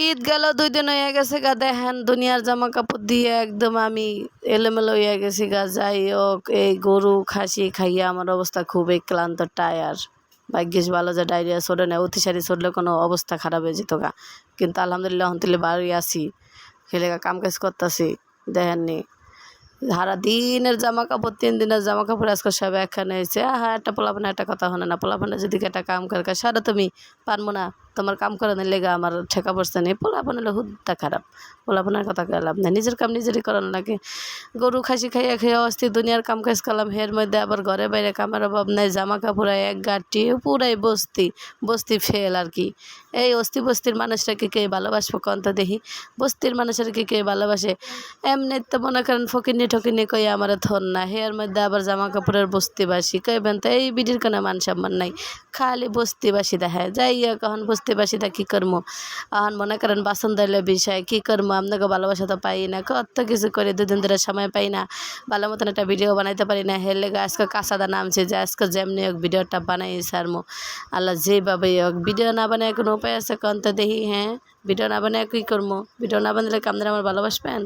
ঈদ গেল 2 দিন হয়ে গেছে গা, দেখেন দুনিয়ার জামা কাপড় দিয়ে একদম আমি এলোমেলো হয়ে গেছি গা। যাই হোক, এই গরু খাসি খাইয়া আমার অবস্থা খুবই ক্লান্ত, টায়ার। ভাগ্যিস ভালো যে ডায়রিয়া চলে না, অতিসারি চললে কোনো অবস্থা খারাপ হয়ে যেত গা। কিন্তু আলহামদুলিল্লাহ হন্তুলি বাড়ি আছি, খেলে কাম কাজ করতেছি। দেখেননি সারা দিনের জামা কাপড়, 3 দিনের জামা কাপড় আজকে সব একখানে হয়েছে। একটা পোলাপানে একটা কথা শোনে না, পোলাপানে যদি একটা কাম করে সারা তুমি পারবো না, তোমার কাম করে না লেগে আমার ঠেকা পড়ছে নেই। পোলাপান হলে হুদ্দা খারাপ, পোলাপানের কথা লাভ নেই, নিজের কাম নিজেরই করানো লাগে। গরু খাসি খাইয়া খেয়ে অস্থির দুনিয়ার কাম কাজ করলাম, এর মধ্যে আবার ঘরে বাইরে কামের অভাব নেই, জামা কাপড় এক গাঁটি, পুরাই বস্তি বস্তি ফেল আর কি। এই বস্তির মানুষটাকে কে ভালোবাসবো কন্ত দেখি, বস্তির মানুষের কে ভালোবাসে? এমনি তো মনে করেন ফকিনি ঠকিনি কই আমার থন না, হেয়ার মধ্যে আবার জামা কাপড়ের বস্তিবাসী কইবেন তো এই বিডির কোনো মান সম্মান নাই, খালি বস্তিবাসী দেখায় যাইয়া। কখন বস্তিবাসীটা কী করবো, এখন মনে করেন বাসন দিলে বিষয় কী করবো, আপনাকে ভালোবাসা তো পাই না, কত কিছু করে 2 দিন ধরে সময় পাই না, ভালো মতন একটা ভিডিও বানাইতে পারি না। হের লেগে আজকে কাঁচাদা নামছে যে আজকে যেমনি হোক ভিডিওটা বানাই সারমো, আল্লাহ যেভাবে হোক। ভিডিও না বানায় কোনো উপায় আছে কন্ত দেখি? হ্যাঁ, ভিডিও না বানায় কী করবো? ভিডিও না বানালে কি আপনারা আমার ভালোবাসবেন?